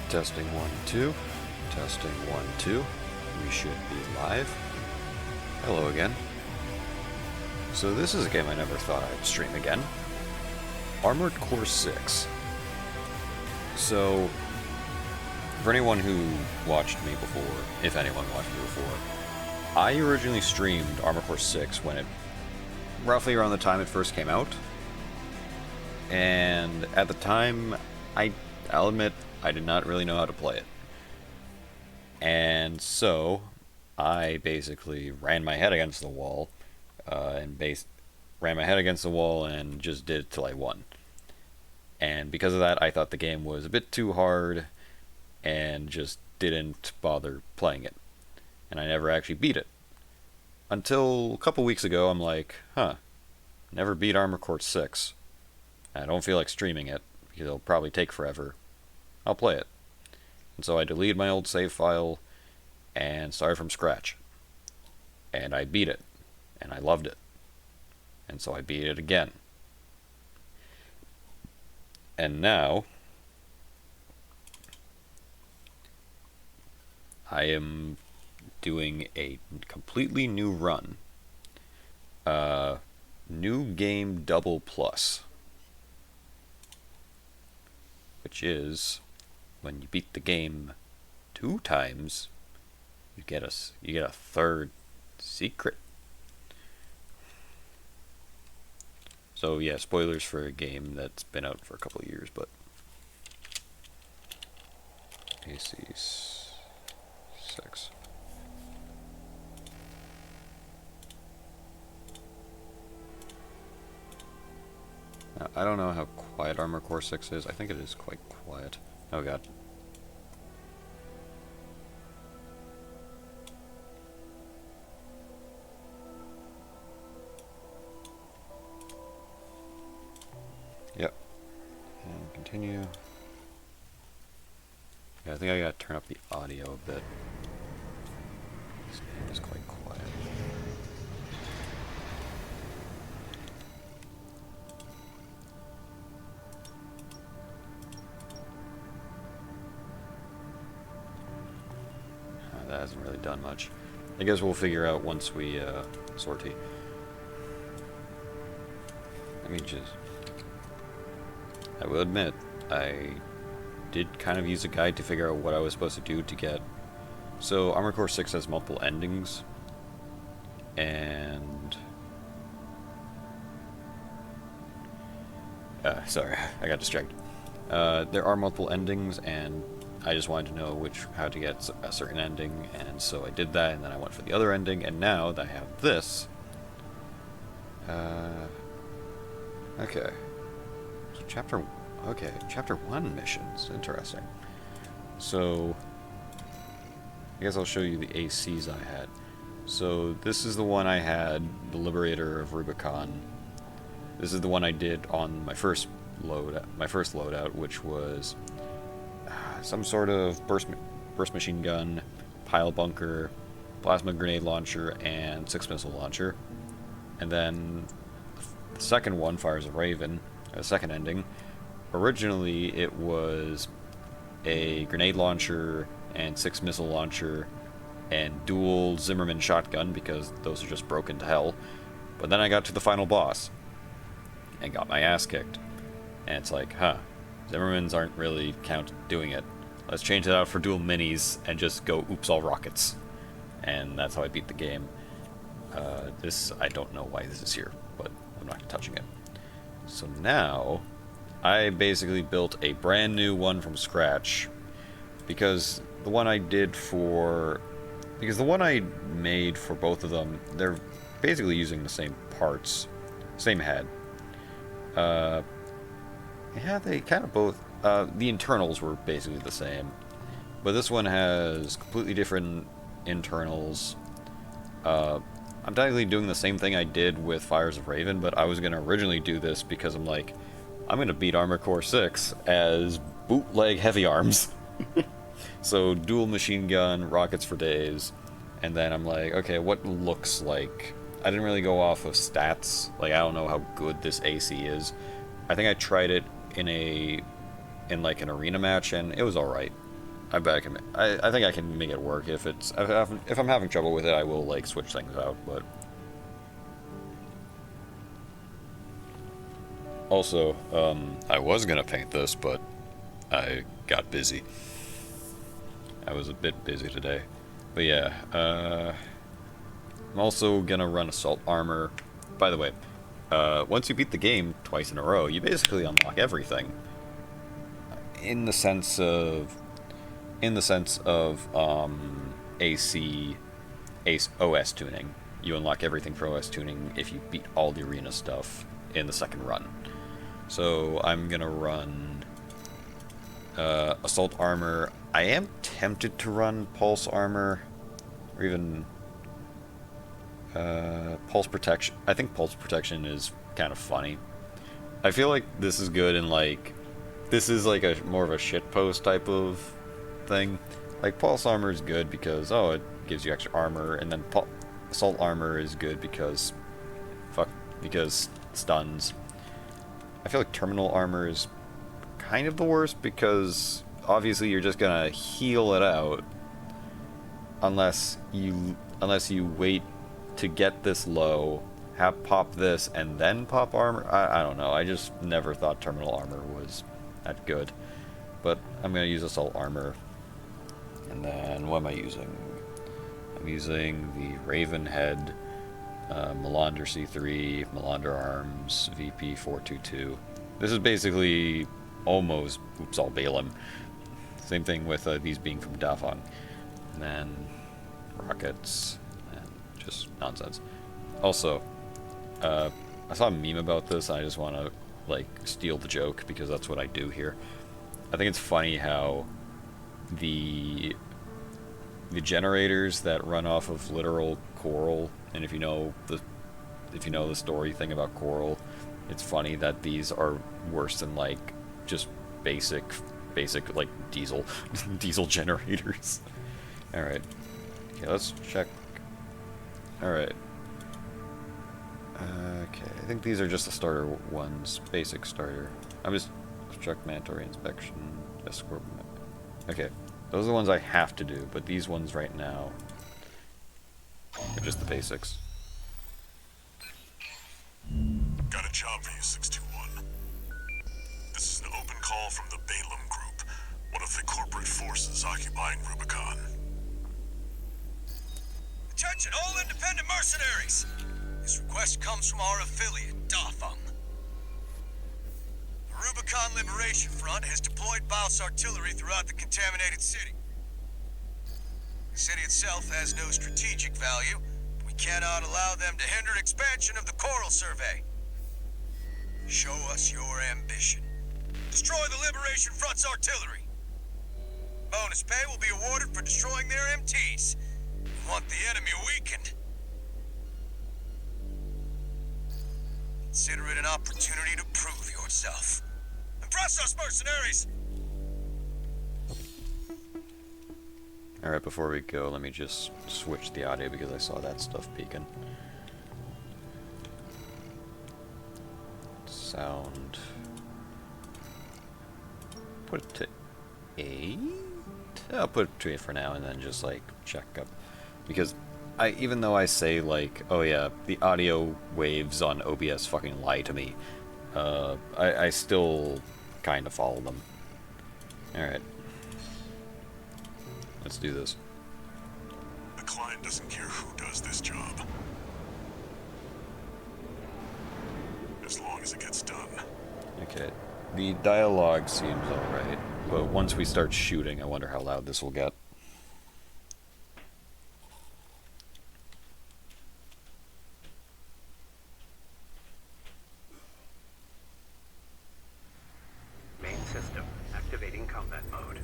Testing 1, 2. Testing 1, 2. We should be live. Hello again. So this is a game I never thought I'd stream again. Armored Core 6. So, for anyone who watched me before, if anyone watched me before, I originally streamed Armored Core 6 when it, roughly around the time it first came out. And at the time, I'll admit, I did not really know how to play it. And so, I basically ran my head against the wall, and just did it till I won. And because of that, I thought the game was a bit too hard, and just didn't bother playing it. And I never actually beat it. Until a couple weeks ago, I'm like, never beat Armored Core 6. I don't feel like streaming it, because it'll probably take forever. I'll play it. And so I deleted my old save file, and started from scratch. And I beat it. And I loved it. And so I beat it again. And now, I am doing a completely new run. New Game Double Plus. Which is, when you beat the game 2 times, you get a third secret. So yeah, spoilers for a game that's been out for a couple of years, but AC6. Now, I don't know how quiet Armored Core 6 is. I think it is quite quiet. Oh god. Yep. And continue. Yeah, I think I gotta turn up the audio a bit. This game is quite quiet. That hasn't really done much. I guess we'll figure out once we sortie. Let me just... I will admit, I did kind of use a guide to figure out what I was supposed to do to get... So, Armored Core 6 has multiple endings. And... sorry, I got distracted. There are multiple endings, and I just wanted to know how to get a certain ending, and so I did that, and then I went for the other ending, and now that I have this... okay. So chapter 1 missions. Interesting. So, I guess I'll show you the ACs I had. So, this is the one I had, the Liberator of Rubicon. This is the one I did on my first loadout, which was some sort of burst machine gun, pile bunker, plasma grenade launcher, and 6 missile launcher. And then the second one, Fires of Raven, the second ending. Originally, it was a grenade launcher and 6 missile launcher and dual Zimmerman shotgun, because those are just broken to hell. But then I got to the final boss and got my ass kicked. And it's like, Zimmermans aren't really doing it. Let's change it out for dual minis and just go oops all rockets. And that's how I beat the game. I don't know why this is here, but I'm not touching it. So now, I basically built a brand new one from scratch, because the one I made for both of them, they're basically using the same parts, same head. Yeah, they kind of both, the internals were basically the same, but this one has completely different internals. I'm technically doing the same thing I did with Fires of Raven, but I was going to originally do this because I'm like, I'm going to beat Armored Core 6 as bootleg heavy arms. So dual machine gun, rockets for days, and then I'm like, okay, what looks like... I didn't really go off of stats. Like, I don't know how good this AC is. I think I tried it in like an arena match, and it was alright. I bet I can. I think I can make it work. If I'm having trouble with it, I will like switch things out. But also, I was gonna paint this, but I got busy. I was a bit busy today. But yeah, I'm also gonna run assault armor. By the way, once you beat the game twice in a row, you basically unlock everything. In the sense of AC OS tuning. You unlock everything for OS tuning if you beat all the arena stuff in the second run. So I'm gonna run assault armor. I am tempted to run pulse armor, or even pulse protection. I think pulse protection is kind of funny. I feel like this is good in like, this is like a more of a shitpost type of thing. Like pulse armor is good because it gives you extra armor, and then assault armor is good because because stuns. I feel like terminal armor is kind of the worst because obviously you're just gonna heal it out unless you wait to get this low, pop this, and then pop armor. I don't know. I just never thought terminal armor was that good. But I'm gonna use assault armor. And then what am I using? I'm using the Ravenhead, Melander C3, Melander Arms, VP 422. This is basically almost all Balaam. Same thing with these being from Dafeng. And then rockets and just nonsense. Also, I saw a meme about this, and I just want to like steal the joke because that's what I do here. I think it's funny how the generators that run off of literal coral, and if you know the story thing about coral, it's funny that these are worse than like just basic like diesel generators. All right, okay, let's check. All right. Okay, I think these are just the starter ones, basic starter. I'm just check mandatory inspection, escort. Okay, those are the ones I have to do, but these ones right now are just the basics. Got a job for you, 621. This is an open call from the Balaam Group, one of the corporate forces occupying Rubicon. Attention, all independent mercenaries! This request comes from our affiliate, Dafeng. The Rubicon Liberation Front has deployed Baus artillery throughout the contaminated city. The city itself has no strategic value. We cannot allow them to hinder expansion of the Coral Survey. Show us your ambition. Destroy the Liberation Front's artillery. Bonus pay will be awarded for destroying their MTs. We want the enemy weakened. Consider it an opportunity to prove yourself. Impress us, mercenaries! Alright, before we go, let me just switch the audio because I saw that stuff peeking. Sound. Put it to 8? I'll put it to 8 for now and then just like check up. Because even though I say like, oh yeah, the audio waves on OBS fucking lie to me, I still kind of follow them. Alright. Let's do this. The client doesn't care who does this job, as long as it gets done. Okay. The dialogue seems alright, but once we start shooting, I wonder how loud this will get. Main system activating combat mode.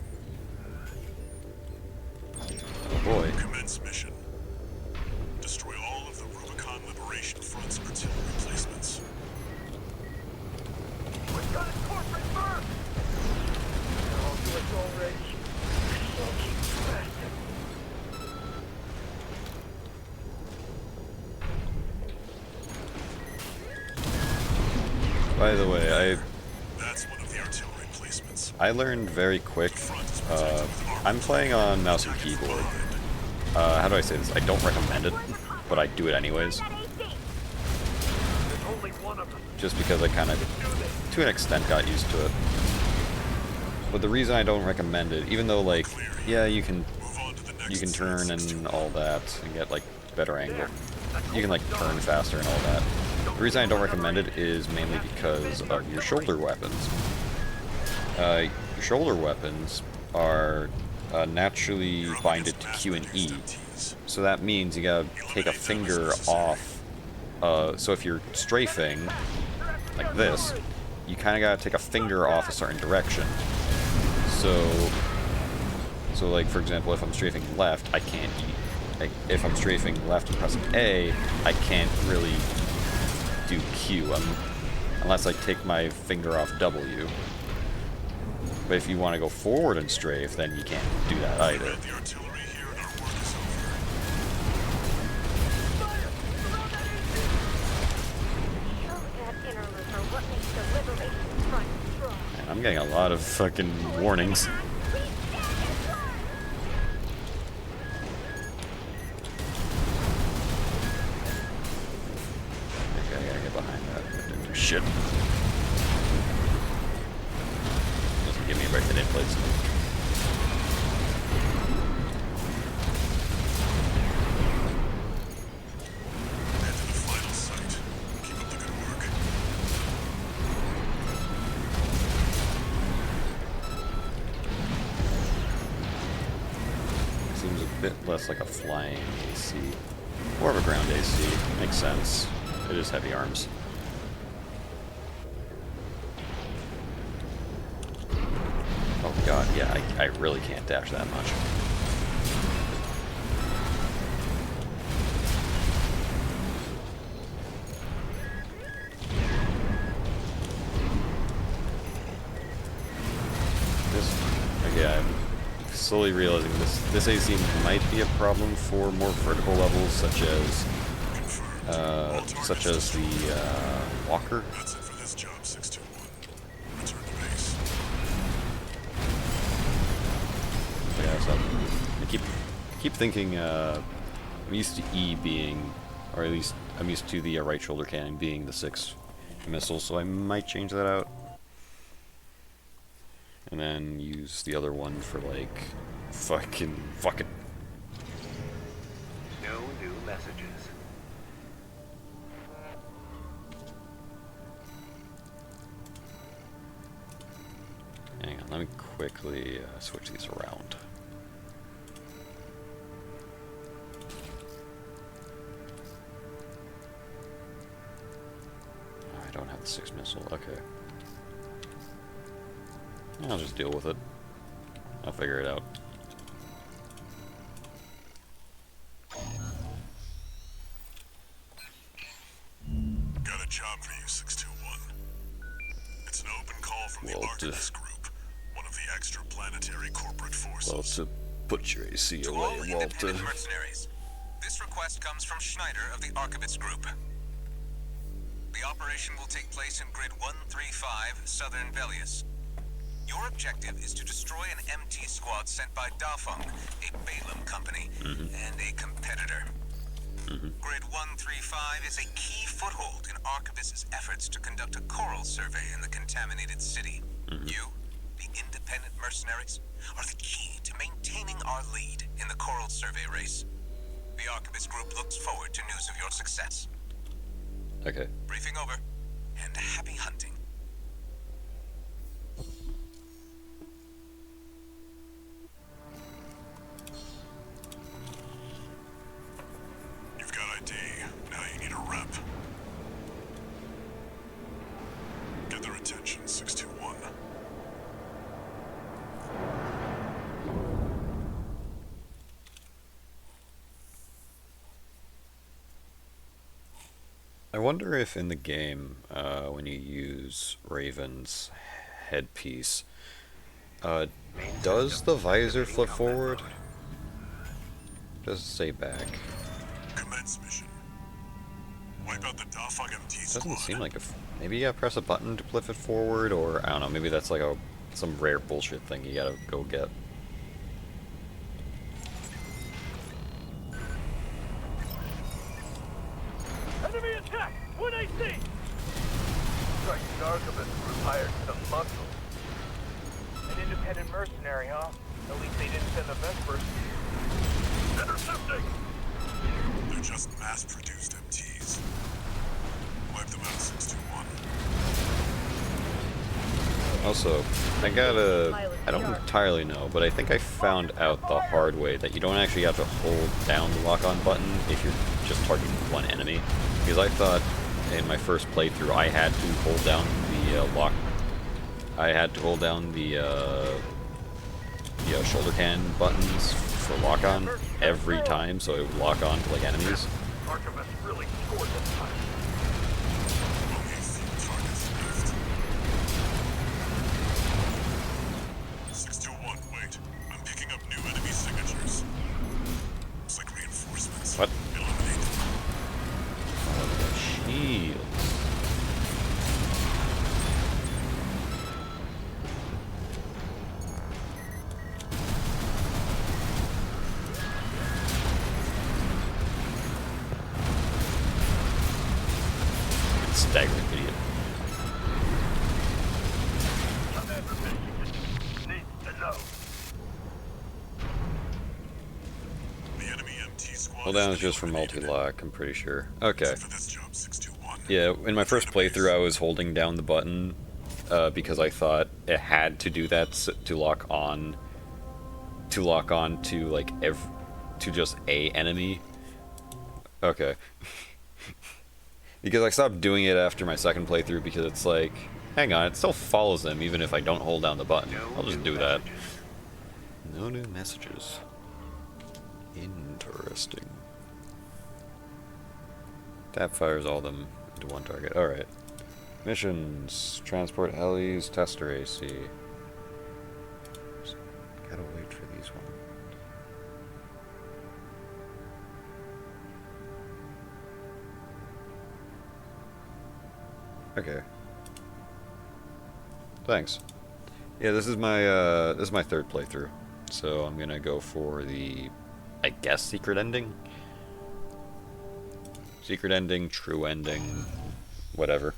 Oh boy. Commence mission. Destroy all of the Rubicon Liberation Front's artillery placements. We've got a corporate firm! They're all to us already. Sulky bastard. By the way, That's one of the artillery placements. I learned very quick. I'm playing on mouse and keyboard. How do I say this? I don't recommend it, but I do it anyways. There's only one of them. Just because I kind of, to an extent, got used to it. But the reason I don't recommend it, even though, like, yeah, you can turn and all that, and get, like, better angle. You can, like, turn faster and all that. The reason I don't recommend it is mainly because of your shoulder weapons. Your shoulder weapons are naturally binded to Q and E. So that means you gotta take a finger off. So if you're strafing, like this, you kind of gotta take a finger off a certain direction. So like, for example, if I'm strafing left, I can't if I'm strafing left and pressing A, I can't really do Q unless I take my finger off W. But if you want to go forward and strafe, then you can't do that either. The artillery here and our work is over. Show that interloper what makes the Liberation Front strong. Man, I'm getting a lot of fucking warnings. Okay, I gotta get behind that. That didn't do shit. Doesn't give me a break that didn't place. Head to the final site. Keep up the good work. Seems a bit less like a flying AC. More of a ground AC. Makes sense. It is heavy arms. Oh god, yeah, I really can't dash that much. I'm slowly realizing this AC might be a problem for more vertical levels, such as the Walker. That's it for this job, 621. Return to base. Yeah, so I keep thinking. I'm used to E being, or at least I'm used to the right shoulder cannon being the 6 missiles, so I might change that out. And then use the other one for, like, fucking. No new messages. Hang on, let me quickly switch these around. I don't have the 6 missile, okay. I'll just deal with it. I'll figure it out. Got a job for you, 621. It's an open call from the Well, Artemis Group, one of the extraplanetary corporate forces. Well, to put your AC To all away, Walter. independent mercenaries, this request comes from Schneider of the Archivist Group. The operation will take place in Grid 135, Southern Velius. Your objective is to destroy an MT squad sent by Dafeng, a Balaam company, and a competitor. Grid 135 is a key foothold in Archivist's efforts to conduct a coral survey in the contaminated city. You, the independent mercenaries, are the key to maintaining our lead in the coral survey race. The Archivist Group looks forward to news of your success. Okay. Briefing over, and happy hunting. You've got ID. Now you need a rep. Get their attention, 621. I wonder if in the game, when you use Raven's headpiece, does the visor flip forward? Does it stay back? Commence mission. Wipe out the Dafeng MT squad. Doesn't seem like maybe I press a button to flip it forward, or I don't know. Maybe that's like a some rare bullshit thing you gotta go get. Enemy attack! 1 AC! Striking Archivist group hired some muscle. An independent mercenary, huh? At least they didn't send the Vespers. Intercepting! They're just mass-produced MTs. Wipe them out, 621. Also, I don't entirely know, but I think I found out the hard way that you don't actually have to hold down the lock-on button if you're just targeting one enemy. Because I thought in my first playthrough I had to hold down the shoulder cannon buttons for lock-on every time, so it would lock on to like enemies. Archivist really scored this time. Only a few targets left. 621, wait. I'm picking up new enemy signatures. Looks like reinforcements. What? Eliminate them. Shield. Staggering idiot. Needs to know. The enemy MT squad Hold down is just for multi-lock, I'm pretty sure. Okay. for this job, 621. Yeah, in my first playthrough I was holding down the button because I thought it had to do that to lock on to like to just a enemy. Okay. Because I stopped doing it after my second playthrough because it's like, hang on, it still follows them even if I don't hold down the button. I'll just do that. No new messages. Interesting. Tap fires all of them into one target. Alright. Missions. Transport helis, tester AC. Just gotta wait for these ones. Okay. Thanks. Yeah, this is my third playthrough. So I'm gonna go for the, I guess, secret ending? Secret ending, true ending, whatever.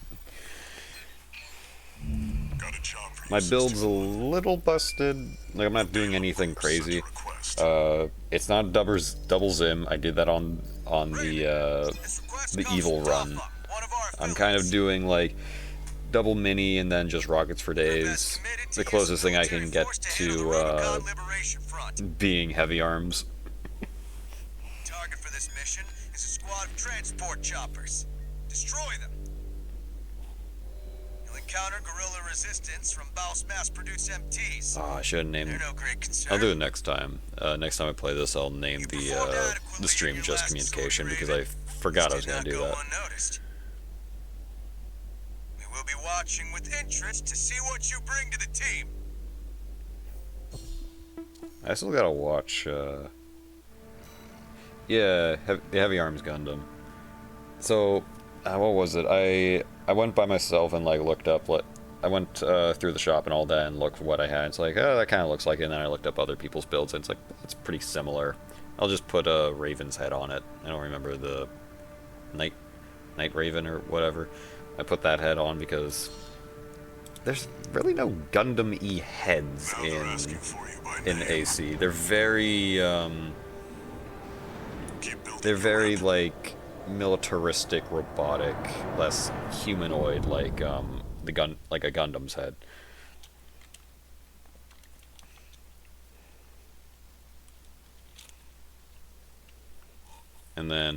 Got a job for you, My build's a 621. little busted. Like, I'm not doing anything crazy. It's not double zim. I did that on the evil run. I'm kind of doing like double mini and then just rockets for days. The closest thing I can get to being heavy arms. Target for this mission is a squad of transport choppers. Destroy them. You'll encounter guerrilla resistance from Baus mass-produced MTs. Oh, I should have named. They're no great concern. I'll do it next time. Next time I play this, I'll name the stream just communication because I forgot I was gonna do that. Unnoticed. We will be watching with interest to see what you bring to the team. I still gotta watch. Yeah, the Heavy Arms Gundam. So, what was it? I went by myself and like looked up. I went through the shop and all that and looked for what I had. It's like, oh, that kind of looks like it. And then I looked up other people's builds and it's like, it's pretty similar. I'll just put a Raven's head on it. I don't remember the Night Raven or whatever. I put that head on because there's really no Gundam-y heads Now they're asking for you by in name. AC. They're very Keep building they're your very rep. like militaristic, robotic, less humanoid like like a Gundam's head. And then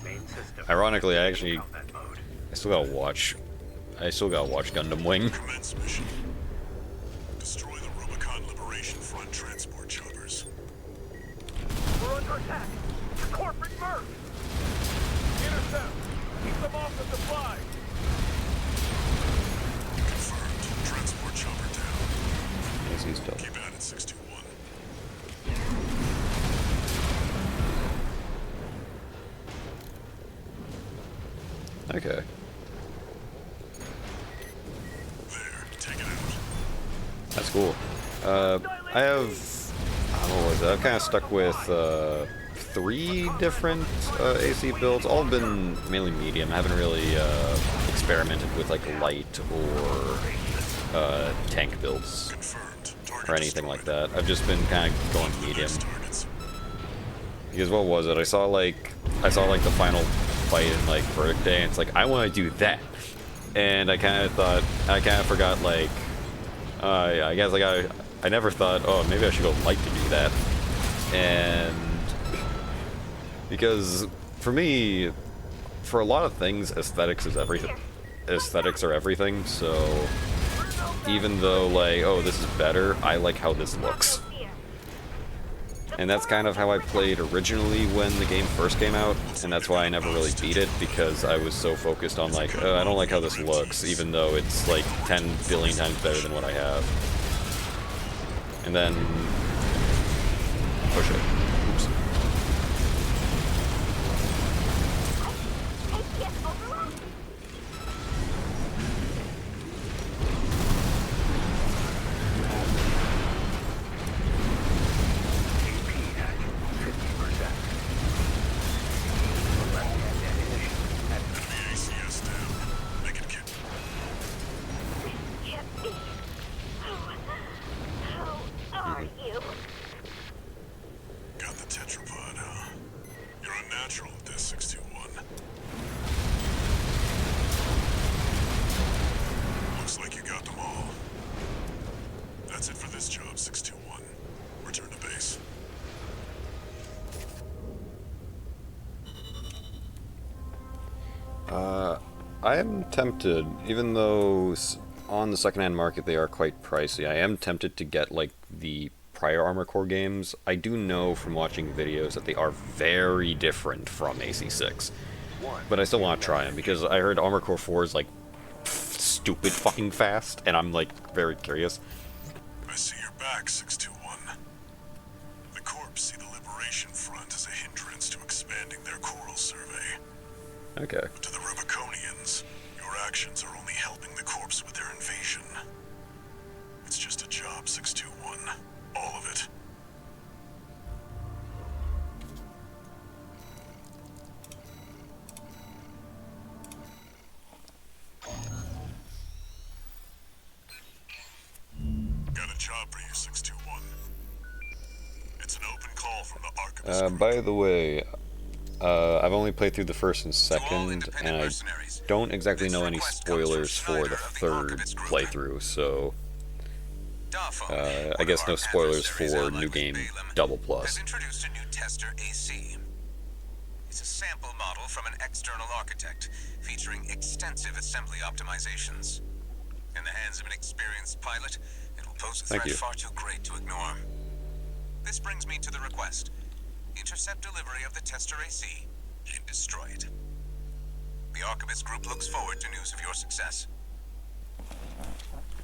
Main system. ironically I actually Combat mode. I still gotta watch Gundam Wing. Commence mission. Destroy the Rubicon Liberation Front transport choppers. We're under attack. The corporate merc. Intercept. Keep them off the supply. Confirmed. Transport chopper down. Yes, he's done. Keep at it, 621. Okay. There. Take it out. That's cool. I have, what was it? I've kind of stuck with 3 different AC builds. All have been mainly medium. I haven't really experimented with like light or tank builds Confirmed. Target or anything destroyed. like that. I've just been kind of going medium. Targets. Because what was it? I saw like the final fight in like Verdict Day, and it's like I want to do that, and I kind of forgot like I guess like I never thought, oh, maybe I should go light to do that, and because for me, for a lot of things, aesthetics is everything. Aesthetics are everything. So even though like, oh, this is better, I like how this looks. And that's kind of how I played originally when the game first came out, and that's why I never really beat it, because I was so focused on like, I don't like how this looks, even though it's like 10 billion times better than what I have. And then... push it. Oops. AP at 50%. Left-hand ammunition at The ACS down. Make it kick. Can't be. How are you? Got the tetrapod, huh? You're unnatural at this, 621. Looks like you got them all. That's it for this job, 621. Return to base. I am tempted, even though on the secondhand market they are quite pricey, I am tempted to get like the prior Armor Core games. I do know from watching videos that they are very different from AC6, but I still want to try them because I heard Armor Core 4 is like stupid fucking fast, and I'm like very curious. I see you're back, 621. The Corps see the Liberation Front as a hindrance to expanding their coral survey. Okay. But to the Rubiconians, your actions are only helping the Corps with their invasion. It's just a job, 621. All of it. Got a job for you, 621. It's an open call from the Archivist Group. By the way, I've only played through the first and To all second, independent and I mercenaries, don't exactly this know any request comes from spoilers for Schneider the of the third Archivist Group. playthrough, so Dafo, I one guess of no our spoilers adversaries for allied New with Game Balaam, Double has Plus. introduced a new tester AC. It's a sample model from an external architect featuring extensive assembly optimizations. In the hands of an experienced pilot, it will pose a Thank threat you. far too great to ignore. This brings me to the request. Intercept delivery of the tester AC and destroy it. The Archivist Group looks forward to news of your success.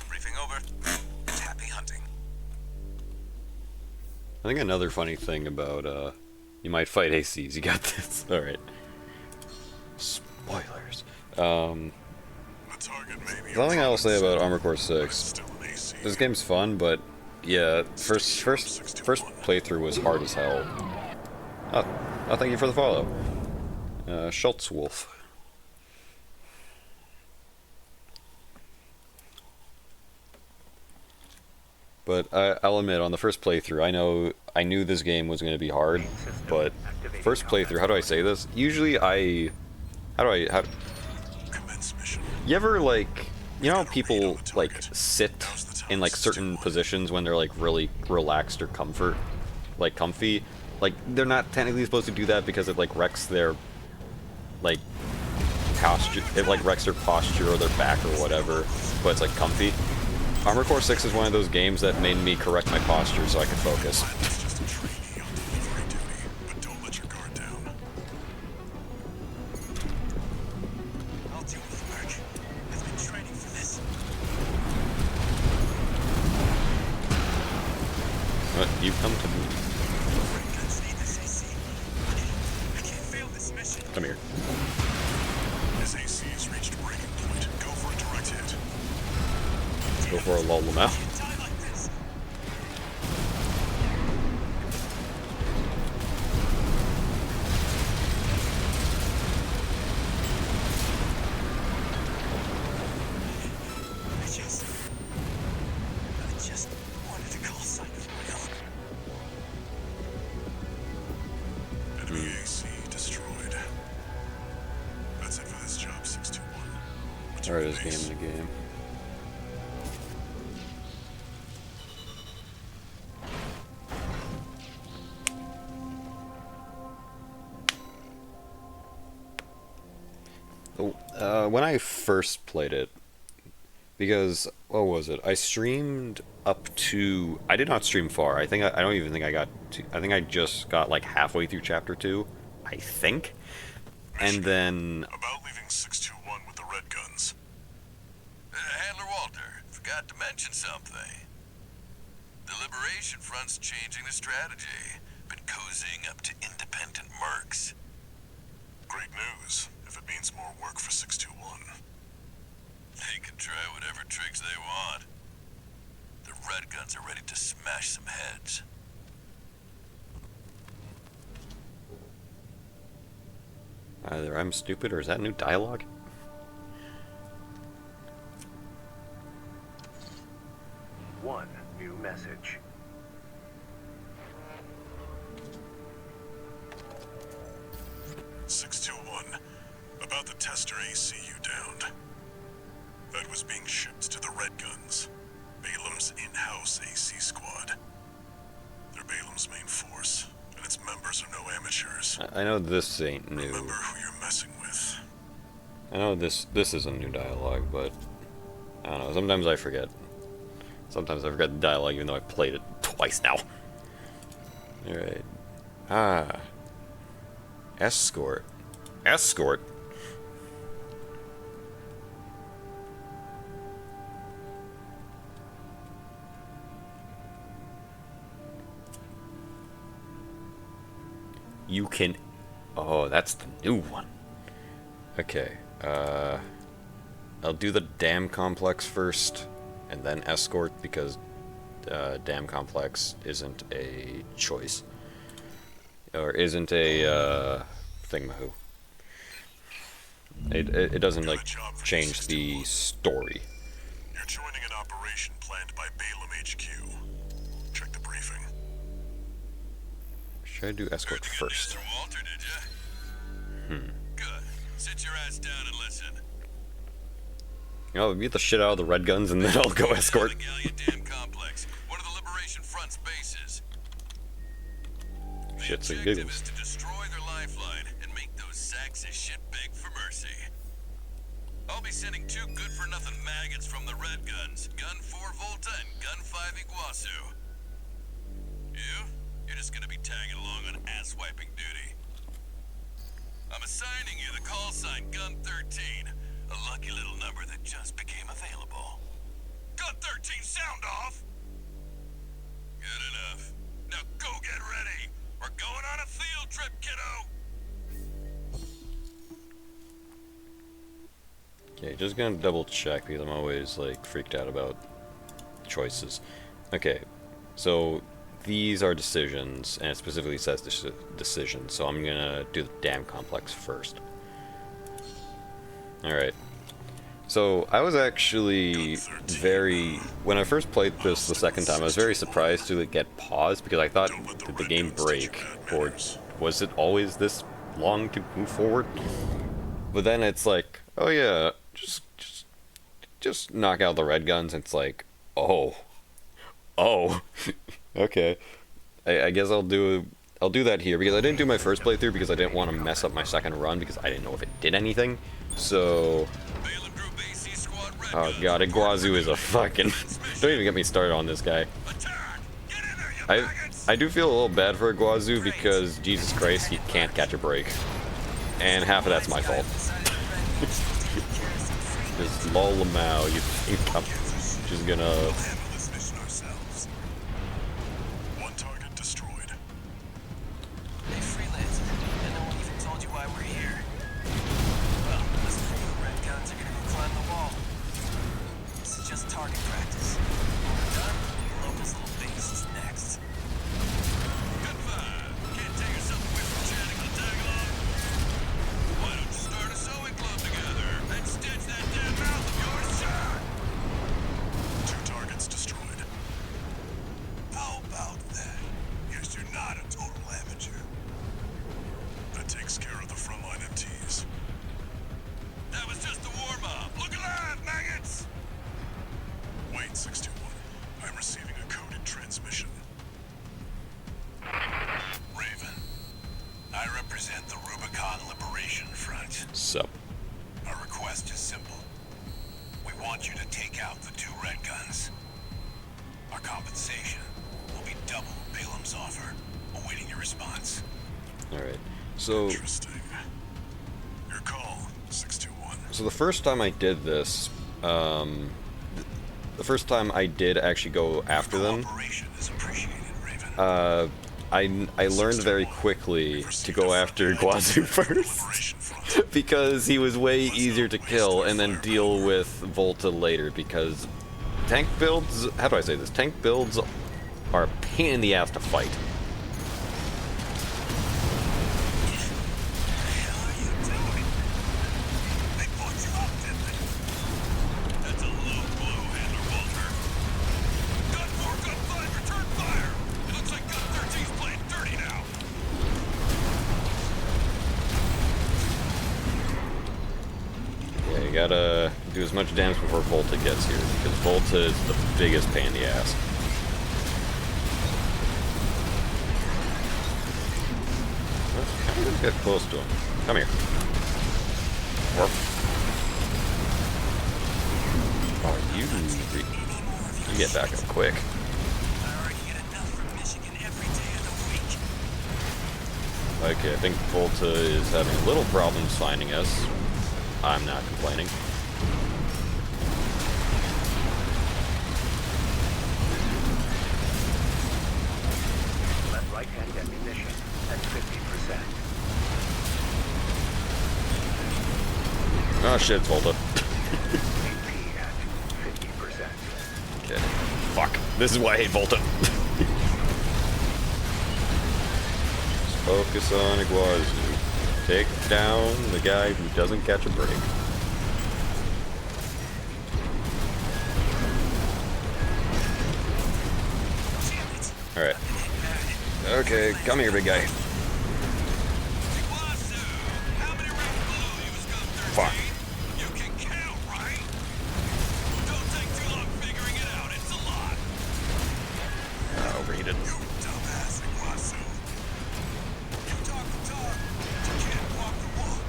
Briefing over, and happy hunting. I think another funny thing about you might fight ACs. You got this. All right. Spoilers. The target may be The only thing I'll say about Armor Core but it's 6, still an AC. this game's fun, but yeah, first playthrough was hard as hell. Oh, thank you for the follow, Schultz Wolf. But I'll admit, on the first playthrough, I knew this game was going to be hard, but first playthrough, how do I say this? Usually how Commence mission. you ever like, you know how people like sit in like certain positions when they're like really relaxed or comfy? Like they're not technically supposed to do that because it like wrecks their like posture, it like wrecks their posture or their back or whatever, but it's like comfy. Armor Core 6 is one of those games that made me correct my posture so I could focus. It's just a trainee on delivery duty, but don't let your guard down. I'll do the work. I've been training for this. But you come to me. I can't fail this mission. Come here. As AC has reached breaking point, go for a direct hit. Go for a lull them out. Die like Hardest game in the game. When I first played it, because what was it? I streamed up to. I did not stream far. I don't even think I got. I think I just got like halfway through chapter 2. I think, and then. About leaving 621 with the red guns. Handler Walter, forgot to mention something. The Liberation Front's changing the strategy. Been cozying up to independent mercs. Great news, if it means more work for 621. They can try whatever tricks they want. The Red Guns are ready to smash some heads. Either I'm stupid or is that new dialogue? One new message. About the tester AC you downed. That was being shipped to the Red Guns, Balam's in-house AC squad. They're Balam's main force, and its members are no amateurs. I know this ain't new. Remember who you're messing with. I know this isn't new dialogue, but I don't know. Sometimes I forget. Sometimes I forget the dialogue, even though I played it twice now. All right. Escort. Escort. You can. Oh, that's the new one. Okay. I'll do the dam complex first, and then escort because dam complex isn't a choice, or isn't a thingamahoo. It doesn't like change the story. You're joining an operation planned by Balam HQ. Check the briefing. Should I do escort first? Mr. Walter, did you? Good. Sit your ass down and listen. You know, beat the shit out of the Red Guns and then I'll go escort. The Gallia Dam Complex, one of the Liberation Front's bases. The Shits and objective giggles. is to destroy their lifeline and make those sacks of shit beg for mercy. I'll be sending 2 good-for-nothing maggots from the Red Guns, Gun 4 Volta and Gun 5 Iguazu. You're just gonna be tagging along on ass-wiping duty. I'm assigning you the call sign Gun 13, a lucky little number that just became available. Gun 13, sound off! Good enough. Now go get ready. We're going on a field trip, kiddo! Okay, just gonna double check because I'm always like freaked out about choices. Okay, so these are decisions, and it specifically says decisions, so I'm gonna do the dam complex first. Alright. So, I was actually when I first played this the second time, I was very surprised to get paused, because I thought, did the game break? Or was it always this long to move forward? But then it's like, oh yeah, just knock out the Red Guns, and it's like, oh. Okay, I guess I'll do that here, because I didn't do my first playthrough because I didn't want to mess up my second run because I didn't know if it did anything. So, oh god, Iguazu is a fucking. Don't even get me started on this guy. I do feel a little bad for Iguazu because Jesus Christ, he can't catch a break, and half of that's my fault. Just lol-a-mow, you think I'm just gonna. They freelanced, and no one even told you why we're here. Well, listen for the Red Guns are gonna go climb the wall. This is just target practice. When we're done, the locals' little base is next. Good vibe. Can't take yourself away from chatting on tag along. Why don't you start a sewing club together and stitch that damn mouth of yours shut? 2 targets destroyed. How about that? Guess you're not a total amateur. That takes care of the frontline MTs. That was just the warm-up. Look alive! 621. I'm receiving a coded transmission. Raven, I represent the Rubicon Liberation Front. Sup. Our request is simple. We want you to take out the 2 red guns. Our compensation will be double Balaam's offer. Awaiting your response. Alright. So, Interesting. Your call, 621. so the first time I did this, the first time I did actually go after them, Cooperation is appreciated, Raven. I learned very quickly to go after Guazu first. Liberation Front. Because he was way easier to kill and then deal with Volta later, because tank builds, how do I say this? Tank builds are a pain in the ass to fight. They bought you up, didn't they? That's a low blow, Handler Walter. Gun 4, Gun 5, return fire! It looks like Gun 13's playing dirty now. Yeah, you gotta do as much damage before Volta gets here, because Volta is the biggest pain in the ass. I'm gonna get close to him. Come here. Warp. Oh, you get back up quick. I already get enough from Michigan every day of the week. Okay, I think Volta is having little problems finding us. I'm not complaining. Left right-hand ammunition at 50%. Oh shit, it's Volta. AP at 50%. Okay. Fuck. This is why I hate Volta. Just focus on Iguazu. Take down the guy who doesn't catch a break. Alright. Okay, come here, big guy. Fuck. You can count, right? Don't take too long figuring it out. It's a lot. Overheated. You dumbass, Iguazu. You talk the talk, but you can't walk the walk.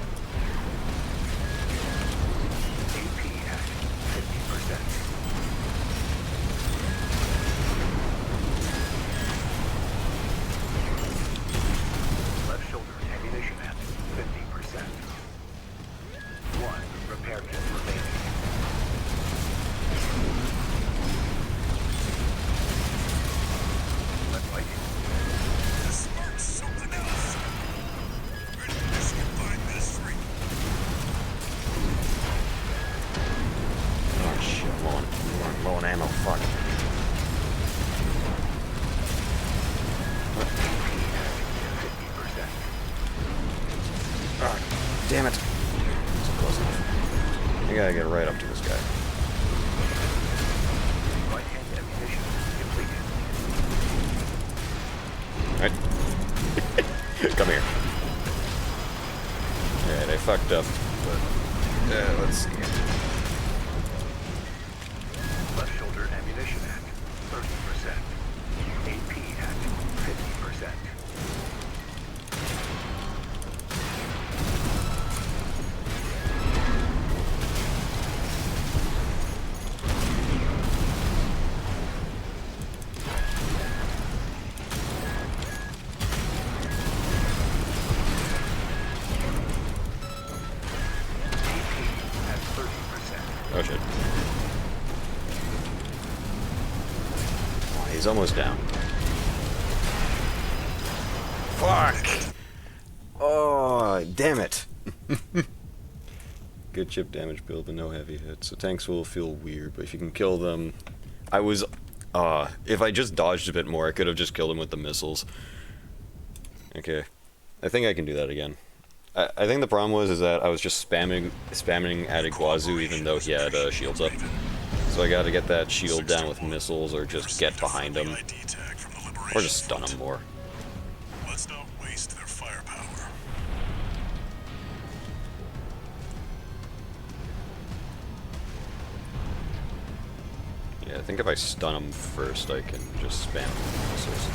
AP at 50%. Left shoulder ammunition at 50%. 1 repair kit remaining. Left leg. This sparks something else. Where did Michigan find this ring? Oh shit, I'm low on ammo, fuck. AP at 50%. Ah, damn it. So close enough. I gotta get right up to this guy. Right-hand ammunition depleted. Alright. Come here. Alright, I fucked up, but let's see. Left shoulder ammunition at 30%. AP at 50%. AP at 30%. Oh shit. Oh, he's almost down. Fuck! Oh, damn it. Good chip damage build, but no heavy hits. So tanks will feel weird, but if you can kill them... I was... if I just dodged a bit more, I could have just killed him with the missiles. Okay. I think I can do that again. I think the problem was that I was just spamming at Iguazu even though he had shields up. So I gotta get that shield down with missiles or just get behind him. ID tag from the Or Liberation just stun Front. him more. Let's not waste their firepower. Yeah, Yeah, I think if I stun them first, I can just spam missiles.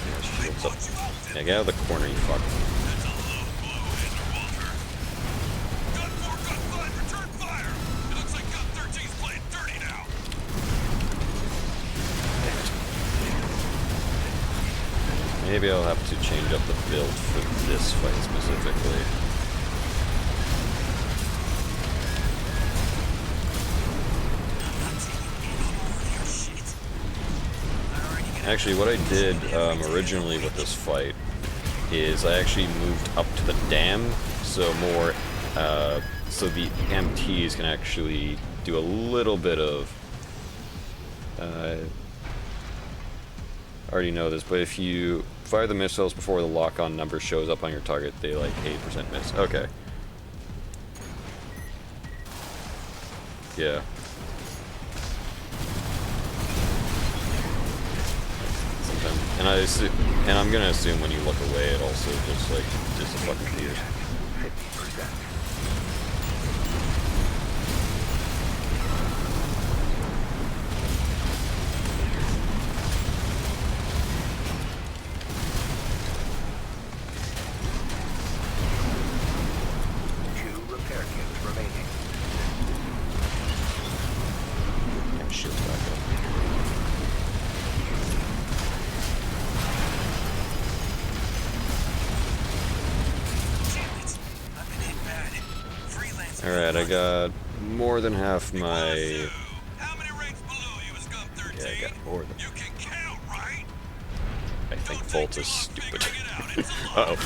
Yeah, shields up. Yeah, get out of the corner, you fuck. Maybe I'll have to change up the build for this fight specifically. Actually, what I did originally with this fight is I actually moved up to the dam, so more, so the MTs can actually do a little bit of, I already know this, but if you fire the missiles before the lock-on number shows up on your target, they like 8% miss. Okay. Yeah. Sometimes, and I'm gonna assume when you look away, it also just like disappears. 50%. Shields back up. Alright, I got more than half my... Yeah, I got more than... I think Volt is stupid. Uh-oh.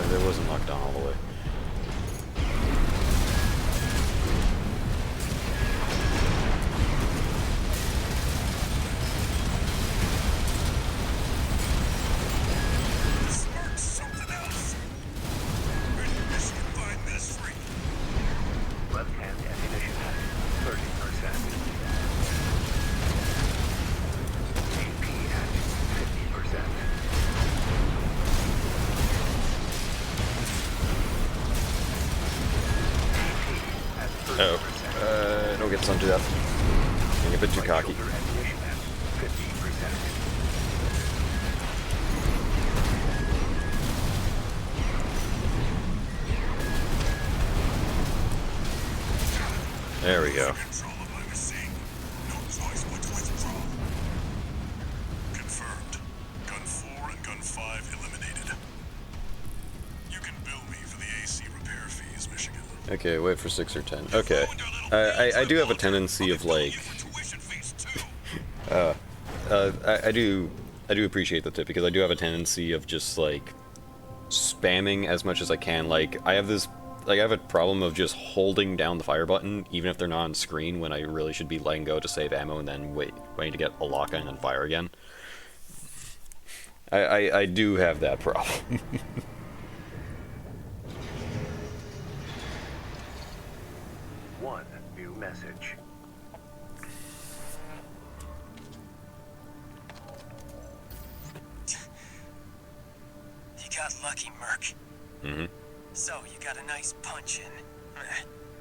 That wasn't locked down all the way. Left-hand ammunition hat, 30%. AP at 50%. Oh, don't get some to that. Getting a bit too cocky. Ammunition at 50%. There we go. Confirmed. Gun 4 and Gun 5 eliminated. You can bill me for the AC repair fees, Michigan. Okay, wait for 6 or 10. Okay. I do have a tendency of like... I do appreciate the tip, because I do have a tendency of just like spamming as much as I can. Like, I have a problem of just holding down the fire button, even if they're not on screen, when I really should be letting go to save ammo and then waiting to get a lock on and fire again. I do have that problem. One new message. You got lucky, Merc. Mm-hmm. So, you got a nice punch in.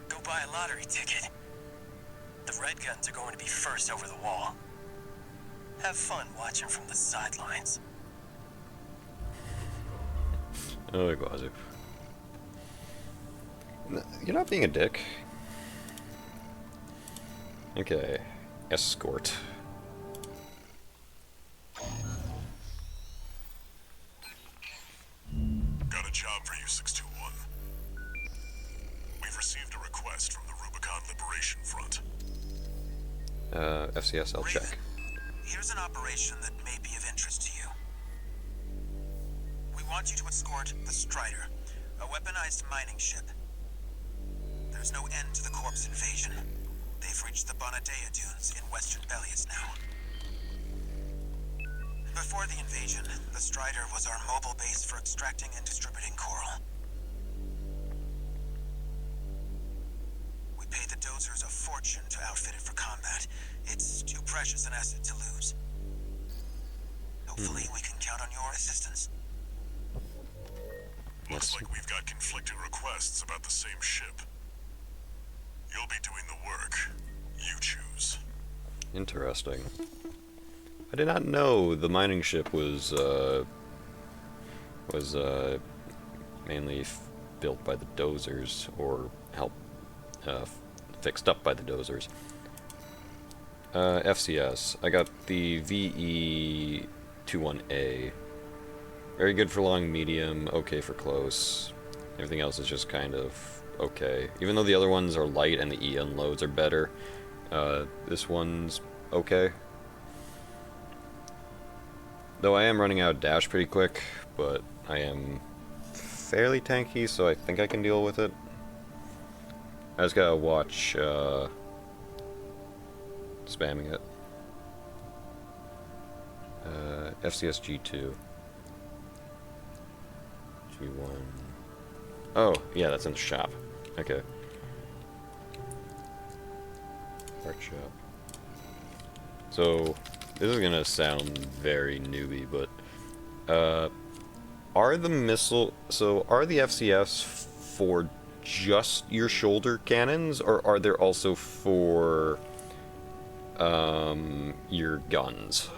Go buy a lottery ticket. The Red Guns are going to be first over the wall. Have fun watching from the sidelines. Oh, Guazu. You're not being a dick. Okay. Escort. Got a job for you, 621. We've received a request from the Rubicon Liberation Front. FCS, I'll check. Here's an operation that may be of interest to you. We want you to escort the Strider, a weaponized mining ship. There's no end to the Corpse invasion. They've reached the Bonadea Dunes in western Belias now. Before the invasion, the Strider was our mobile base for extracting and distributing coral. We paid the Dozers a fortune to outfit it for combat. It's too precious an asset to lose. Hopefully we can count on your assistance. Looks like we've got conflicting requests about the same ship. You'll be doing the work. You choose. Interesting. I did not know the mining ship was mainly built by the Dozers, or fixed up by the Dozers. FCS. I got the VE-21A. Very good for long, medium, okay for close. Everything else is just kind of okay. Even though the other ones are light and the E-unloads are better, this one's okay. Though I am running out of dash pretty quick, but I am fairly tanky, so I think I can deal with it. I just gotta watch, spamming it. FCS G2. G1. Oh, yeah, that's in the shop. Okay. Art shop. So, this is gonna sound very newbie, but, are the FCS for just your shoulder cannons, or are there also for, your guns?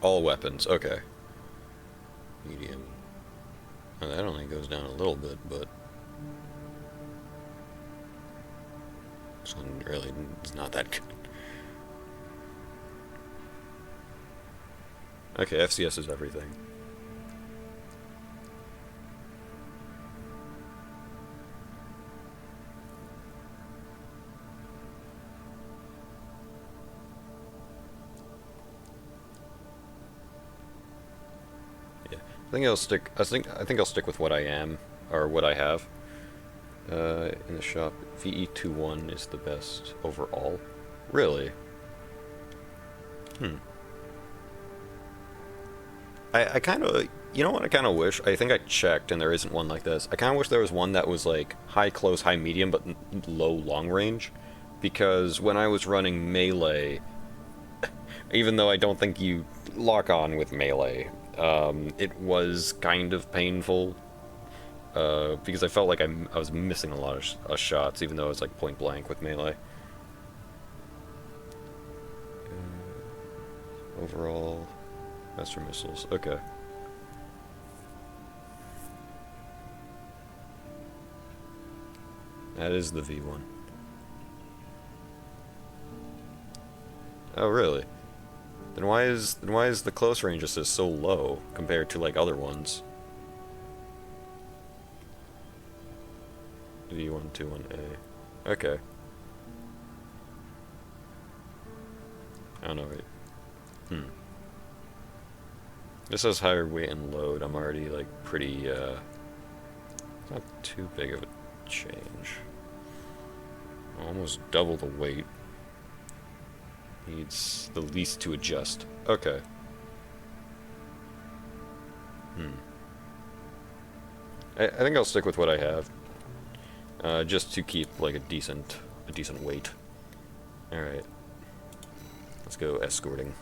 All weapons, okay. Medium. Oh, that only goes down a little bit, but this one really is not that good. Okay, FCS is everything. I think I'll stick. I think I'll stick with what I am, or what I have. In the shop, VE-21 is the best overall. Really? I kind of, you know what I kind of wish? I think I checked and there isn't one like this. I kind of wish there was one that was like high close, high medium, but low long range. Because when I was running melee, even though I don't think you lock on with melee, it was kind of painful. Because I felt like I was missing a lot of shots, even though I was like point blank with melee. Overall, master missiles. Okay. That is the V1. Oh, really? Then why is the close range assist so low compared to like other ones? V121A. Okay. I don't know, right? This has higher weight and load. I'm already like pretty it's not too big of a change. Almost double the weight. Needs the least to adjust. Okay. I think I'll stick with what I have. Just to keep like a decent weight. Alright. Let's go escorting.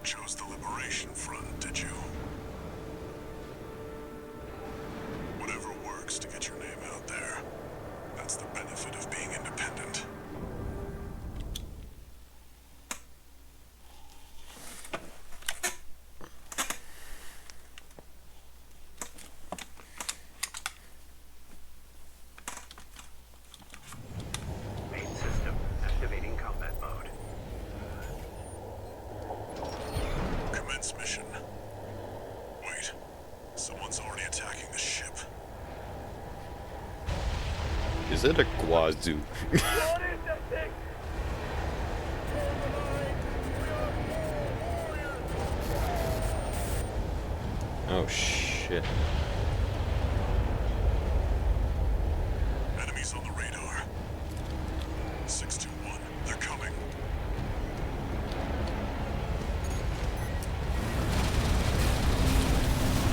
Chose the Liberation Front, did you? Whatever works to get your name out there. That's the benefit of being independent. Main system activating combat mode. Commence mission. Wait, someone's already attacking the ship. Is it a Guazoo? What is that thing? Oh shit. Enemies on the radar. 621. They're coming.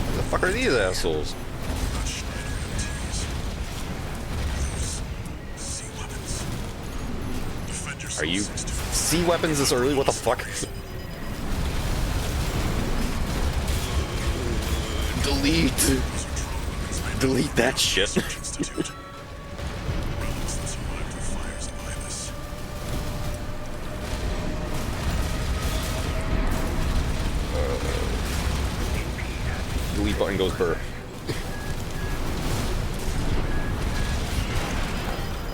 Who the fuck are these assholes? Not Schneider MTs. Those C weapons. Defend yourself, Are you 621. sea weapons this early? What the fuck? Delete. Delete that shit. Institute. Relics that survived the fires of Ibis. Delete button goes burr.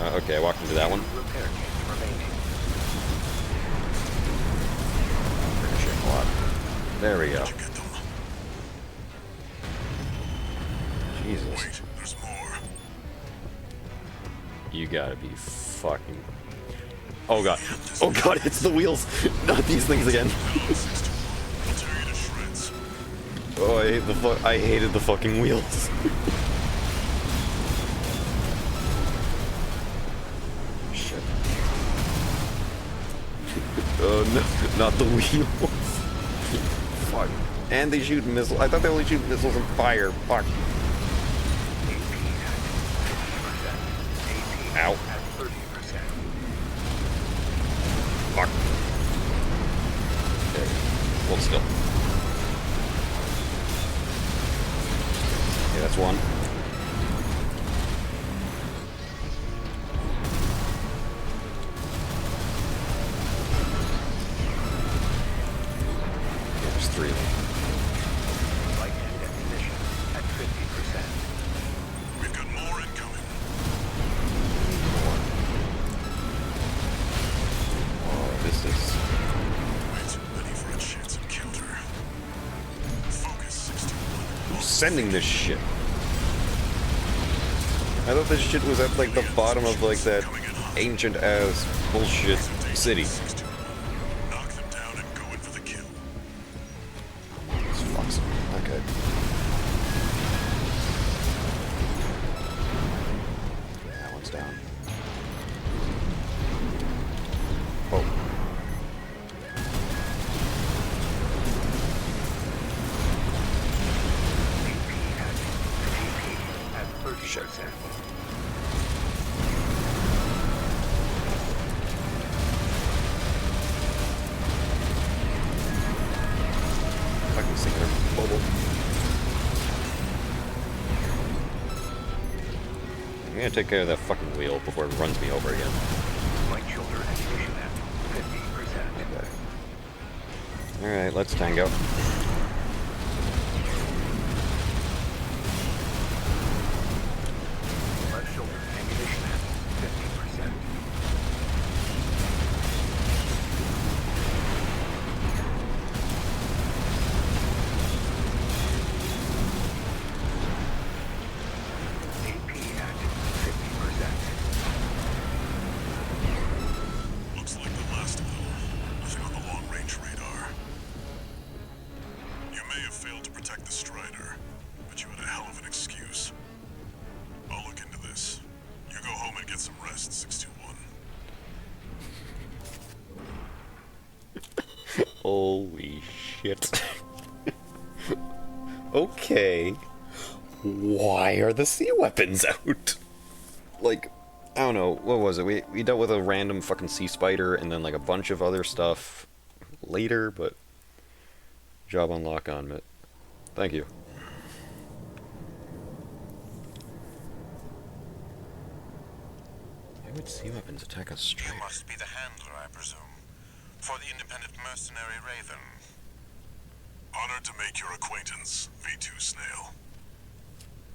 Okay, I walked into that one. Repair kits remaining. Finishing a lot. There we go. Did you get them? Jesus. Wait, there's more. You gotta be fucking... Oh god. Oh god, it's the wheels! Not these things again. I'll tear you to shreds. Oh, I hated the fucking wheels. Shit. Oh no, not the wheels. Fuck. And they shoot missiles. I thought they only shoot missiles and fire. Fuck. Ow. At 30%. Fuck. Okay. Hold still. Okay, that's one. Okay, there's three of them. Light and ammunition at 50%. We've got more incoming. Oh, this is... Wait, ready for a chance encounter. Focus 61. Who's sending this shit? I thought this shit was at like the bottom of like that ancient ass bullshit city. 61. Knock them down and go in for the kill. This fucks. Okay. Yeah, that one's down. Oh. At 30%. Fucking singular bubble. I'm gonna take care of that fucking wheel before it runs me over again. Light shoulder ammunition at 50%. Okay. Alright, let's tango. Left shoulder ammunition at 50%. AP at 50%. Looks like the last of them. Nothing on the long-range radar. You may have failed to protect the Strider, but you had a hell of an excuse. I'll look into this. You go home and get some rest, 621. Holy shit. Okay. Why are the sea weapons out? Like, I don't know, what was it? We dealt with a random fucking sea spider and then like a bunch of other stuff later, but job unlock on it. Thank you. Why would sea weapons attack a You strider? must be the handler, I presume, for the independent mercenary Raven. Honored to make your acquaintance, V2 Snail.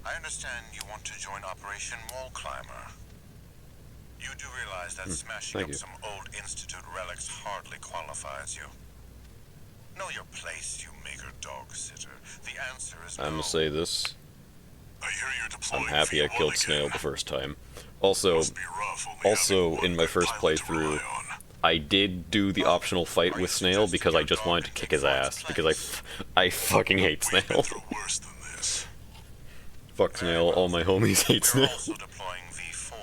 I understand you want to join Operation Wall Climber. You do realize that smashing thank up you. some old Institute relics hardly qualifies you. Know your place, you maker dog sitter. The answer is I'm no. gonna say this. I hear you're deploying I'm happy I V1 killed again. Snail the first time. Also, Must be rough only also having one in my good first pilot to playthrough, rely on. I did do the optional fight with Snail because I just wanted to kick his ass, because I fucking hate We've been Snail. through worse than this. Fuck Snail, all my homies hate We're Snail. also deploying V4.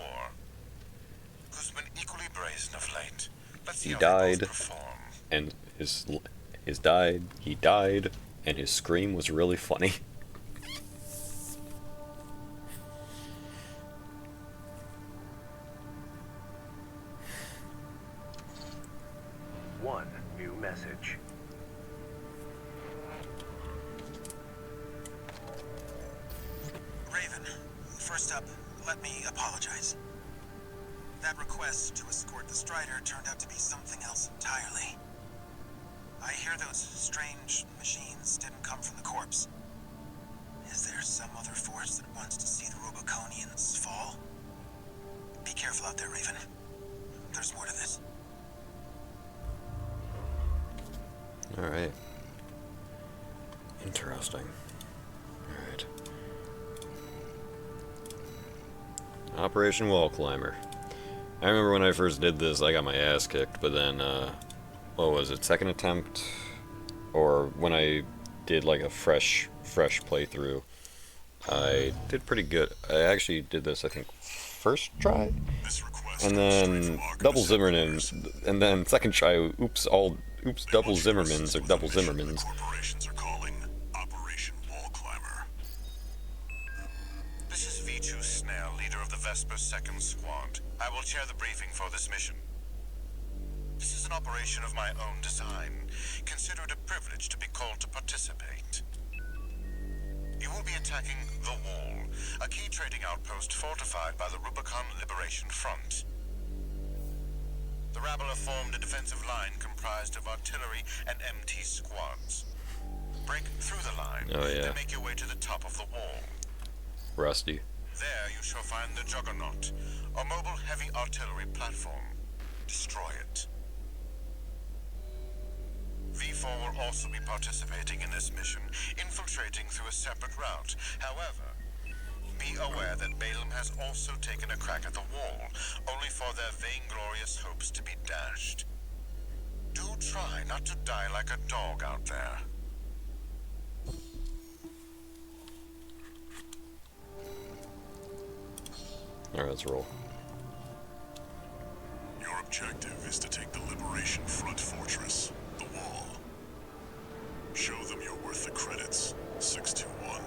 Who's been equally brazen of late. Let's see He how they died. both perform. And he died, and his scream was really funny. One new message. Raven, first up, let me apologize. That request to escort the Strider turned out to be something else entirely. I hear those strange machines didn't come from the corpse. Is there some other force that wants to see the Roboconians fall? Be careful out there, Raven. There's more to this. Alright. Interesting. Alright. Operation Wall Climber. I remember when I first did this, I got my ass kicked, but then, what was it, second attempt? Or when I did like a fresh playthrough, I did pretty good. I actually did this, I think, first try? This request And comes straight then from Arkham double headquarters. Zimmerman, and then second try, oops, double Zimmermans or double Mission Zimmermans. the corporations are calling Operation Wall Climber. This is V2 Snail, leader of the Vesper 2nd Squad. I will chair the briefing for this mission. This is an operation of my own design. Consider it a privilege to be called to participate. You will be attacking The Wall, a key trading outpost fortified by the Rubicon Liberation Front. The rabble have formed a defensive line comprised of artillery and MT squads. Break through the line, Oh, yeah. and make your way to the top of the wall. Rusty. There you shall find the Juggernaut, a mobile heavy artillery platform. Destroy it. V4 will also be participating in this mission, infiltrating through a separate route. However, be aware that Balaam has also taken a crack at the wall, only for their vainglorious hopes to be dashed. Do try not to die like a dog out there. Alright, let's roll. Your objective is to take the Liberation Front fortress, the Wall. Show them you're worth the credits, 621.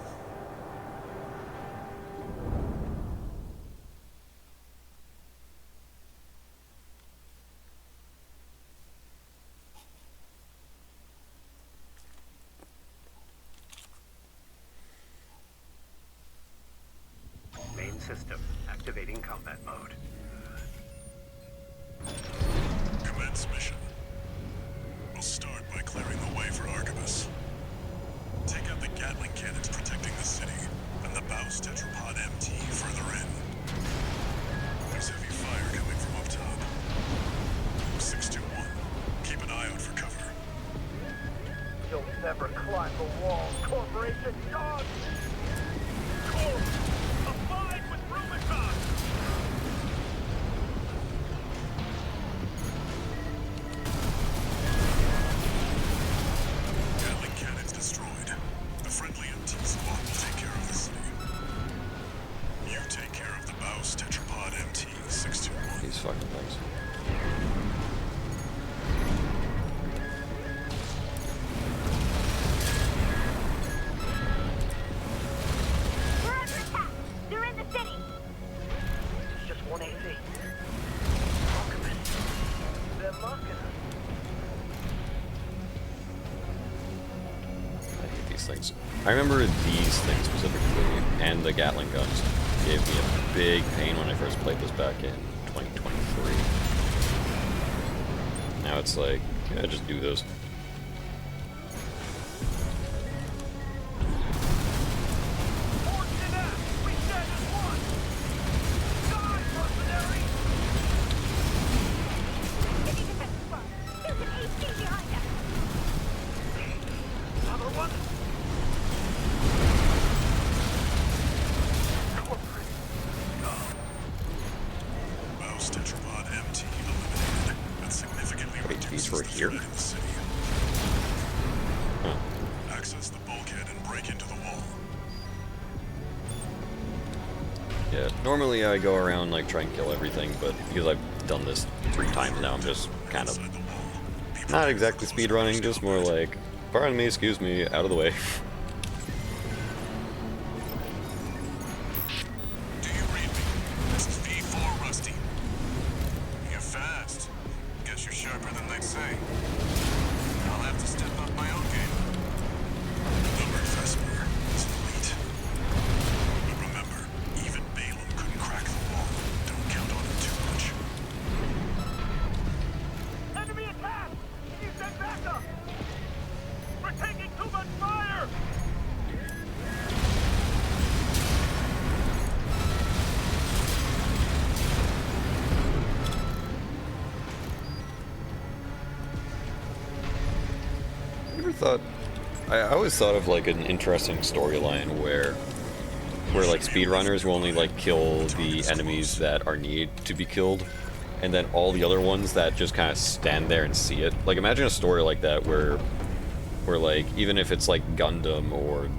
Main system activating combat mode. Commence mission. We'll start by clearing the way for Archibus. Take out the Gatling cannons protecting the city, and the Baus Tetrapod MT further in. There's heavy fire coming from up top. 621. Keep an eye out for cover. You'll never climb the wall, Corporation dog! Cool! Abide with Rubicon! Gatling cannons destroyed. The friendly MT squad will take care of the city. You take care of the Baus Tetrapod MT 621. These fucking things. We're under attack! They're in the city! It's just one AC. Alchemist. They're mocking us. I hate these things. I remember these things specifically, and the Gatling guns gave me a big pain when I first played this back in 2023. Now it's like, yeah, just do this. Fortune F! We stand as one! Die, mercenary! City defense squad! There's an AC behind us! Another one? Corporate. here? threat in the city. Access the bulkhead and break into the wall. Yeah, normally I go around, like, try and kill everything, but because I've done this 3 times now, I'm just kind of Inside the wall. Be not prepared exactly for close speedrunning, range just more combat. like, pardon me, excuse me, out of the way. Do you read me? This is V4 Rusty. You're fast. Guess you're sharper than they'd say. I'll have to step up my own game. Number Vesper is elite. But remember, even Balaam couldn't crack the wall. Don't count on him too much. Enemy attack! You send backup! We're taking too much fire! I never thought. I always thought of like an interesting storyline where like speedrunners will only like kill the enemies that are needed to be killed, and then all the other ones that just kind of stand there and see it. Like imagine a story like that where like even if it's like Gundam or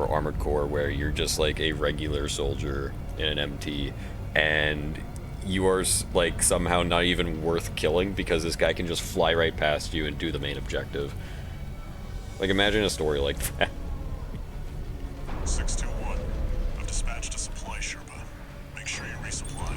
Armored Core, where you're just like a regular soldier in an MT, and you are like somehow not even worth killing because this guy can just fly right past you and do the main objective. Like imagine a story like that. 621. I've dispatched a supply Sherpa. Make sure you resupply.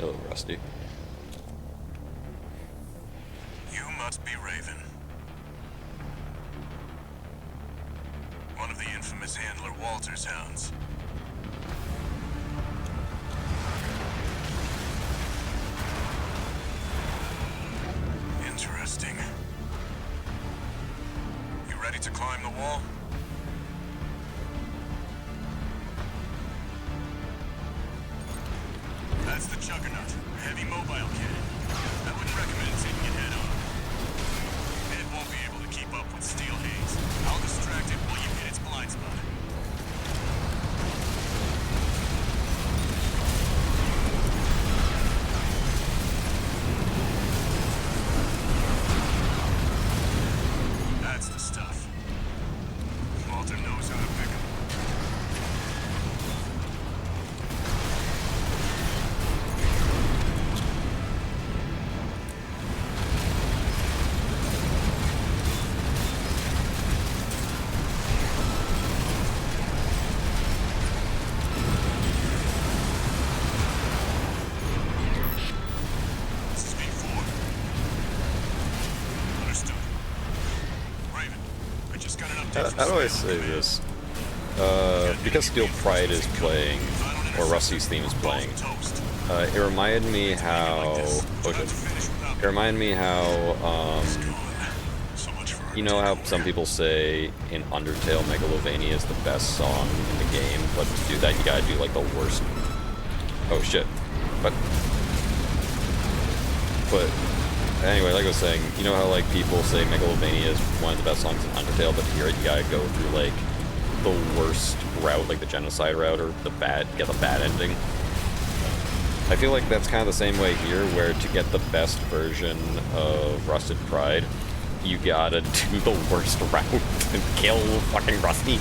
Oh, Rusty. You must be Raven. One of the infamous handler Walter's hounds. Interesting. You ready to climb the wall? That's the Juggernaut, a heavy mobile cannon. I wouldn't recommend taking it head on. It won't be able to keep up with Steel Haze. I'll distract it while you hit its blind spot. That's the stuff. Walter knows how to pick 'em. This is V4. Understood. Raven, I just got an update from How do I Space say Command. this? Because Steel Pride is playing, or Rusty's theme is playing, Toast. it reminded me how. Don't have to finish without It reminded me how, gone. So much for our you know how techno some here. people say in Undertale Megalovania is the best song in the game, but to do that you gotta do like the worst. Oh shit. But anyway, like I was saying, you know how like people say Megalovania is one of the best songs in Undertale, but here you gotta go through like the worst route, like the genocide route, or the bad ending. I feel like that's kind of the same way here, where to get the best version of Rusted Pride, you gotta do the worst route and kill fucking Rusty.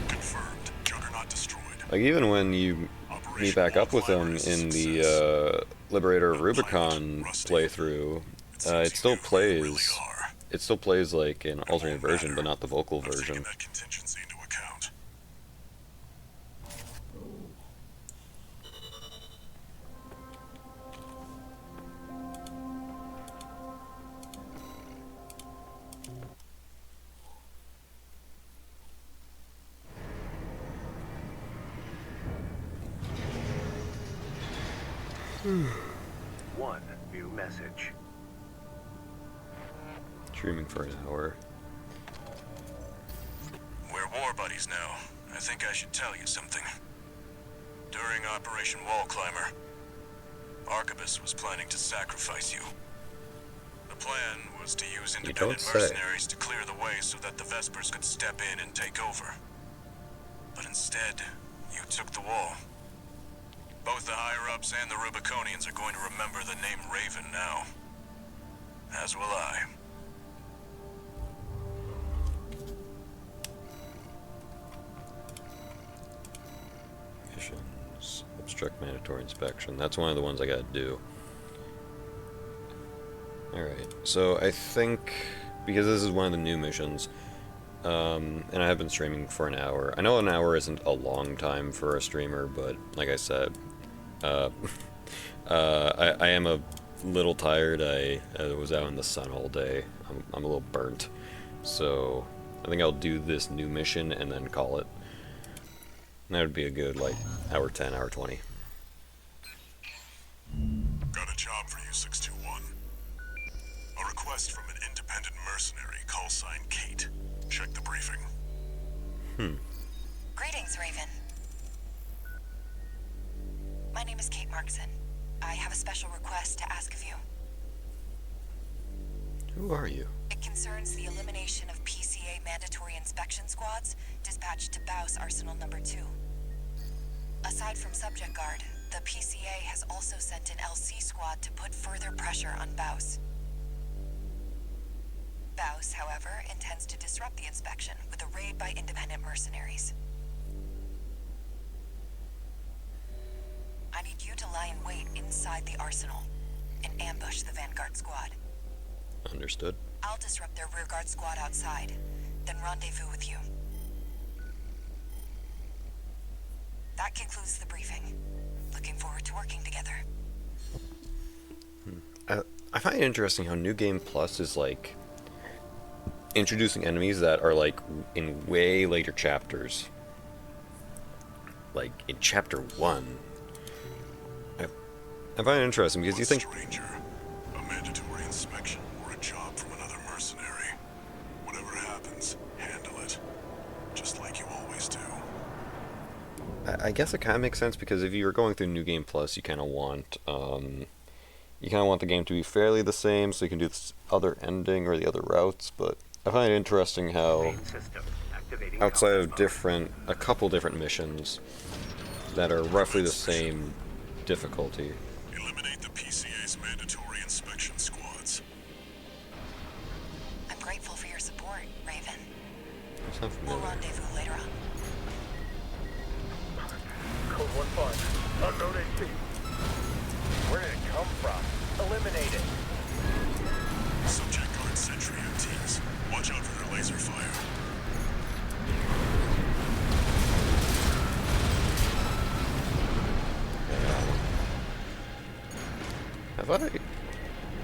Confirmed. Juggernaut destroyed. Like even when you meet back up with him in the Liberator of Rubicon playthrough, it still plays. It still plays like an alternate version, but not the vocal I'm taking version. that contingency into account. One new message. Streaming for an hour. We're war buddies now. I think I should tell you something. During Operation Wall Climber, Arquebus was planning to sacrifice you. The plan was to use independent say. mercenaries to clear the way so that the Vespers could step in and take over. But instead, you took the wall. Both the higher-ups and the Rubiconians are going to remember the name Raven now. As will I. Missions. Obstruct mandatory inspection. That's one of the ones I gotta do. Alright, so I think, because this is one of the new missions, and I have been streaming for an hour. I know an hour isn't a long time for a streamer, but like I said, I am a little tired. I was out in the sun all day. I'm a little burnt. So I think I'll do this new mission and then call it. And that would be a good, like, hour 10, hour 20. Got a job for you, 621. A request from an independent mercenary, call sign Kate. Check the briefing. Greetings, Raven. My name is Kate Markson. I have a special request to ask of you. Who are you? It concerns the elimination of PCA mandatory inspection squads dispatched to Baus Arsenal Number 2. Aside from Subject Guard, the PCA has also sent an LC squad to put further pressure on Baus. Baus, however, intends to disrupt the inspection with a raid by independent mercenaries. I need you to lie in wait inside the arsenal and ambush the Vanguard squad. Understood. I'll disrupt their rearguard squad outside, then rendezvous with you. That concludes the briefing. Looking forward to working together. I find it interesting how New Game Plus is, like, introducing enemies that are, like, in way later chapters. Like, in Chapter 1. I find it interesting because you think... Stranger, a mandatory inspection or a job from another mercenary. Whatever happens, handle it. Just like you always do. I guess it kind of makes sense because if you're going through New Game Plus, you kind of want the game to be fairly the same, so you can do this other ending or the other routes. But I find it interesting how Main system activating outside of combat a couple different missions that are roughly the same difficulty. Eliminate the PCA's mandatory inspection squads. I'm grateful for your support, Raven. That's not We'll familiar. rendezvous later on. Code 1-5. Unknown AC. Where did it come from? Eliminate it. Subject Guard sentry MTs. Watch out for their laser fire. Have I?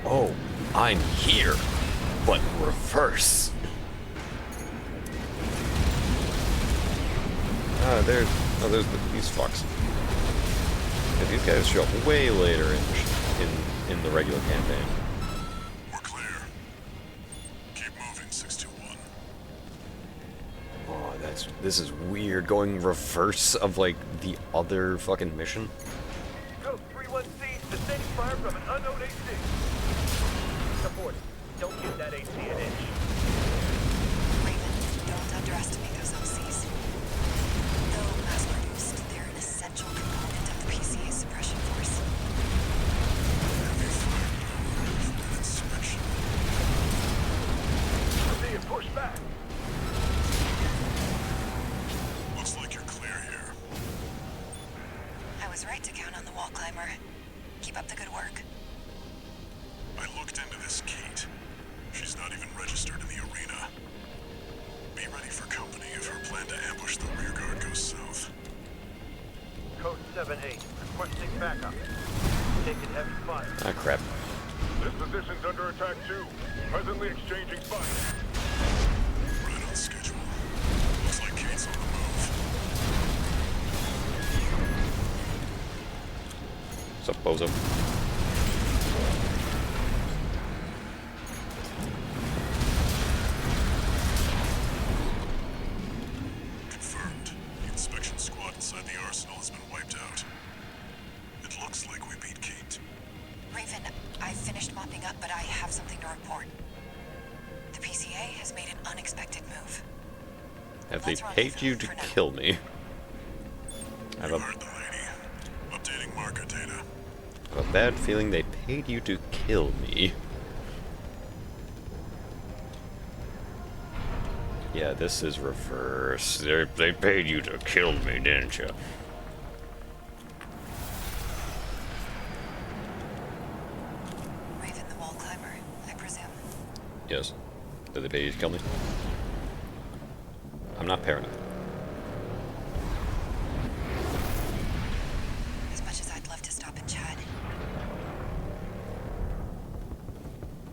Oh, I'm here, but reverse. There's these fucks. Yeah, these guys show up way later in the regular campaign. We're clear. Keep moving, 621. Oh, this is weird. Going reverse of like the other fucking mission. Code 31C, sustaining fire from an unknown AC. Support. Don't give that AC an inch. Raven, don't underestimate those LCs. Though mass-produced, they're an essential component of the PCA suppression force. Heavy fire from an inspection. We're being pushed back. Looks like you're clear here. I was right to count on the wall climber. Keep up the good work. I looked into this Kate. She's not even registered in the arena. Be ready for company if her plan to ambush the rear guard goes south. Code 7-8. Requesting backup. Taking heavy fire. Ah, crap. This position's under attack too. Presently exchanging fire. Right on schedule. Looks like Kate's on the move. Sup, bozo? Confirmed. The inspection squad inside the arsenal has been wiped out. It looks like we beat Kate. Raven, I finished mopping up, but I have something to report. The PCA has made an unexpected move. Have they Let's run paid through you it to for now. kill me? I have You a, heard the lady. Updating marker data. I have a bad feeling they paid you to kill me. Yeah, this is reverse. They paid you to kill me, didn't you? Raven, the wall climber, I presume. Yes. Did they pay you to kill me? I'm not paranoid. As much as I'd love to stop and chat,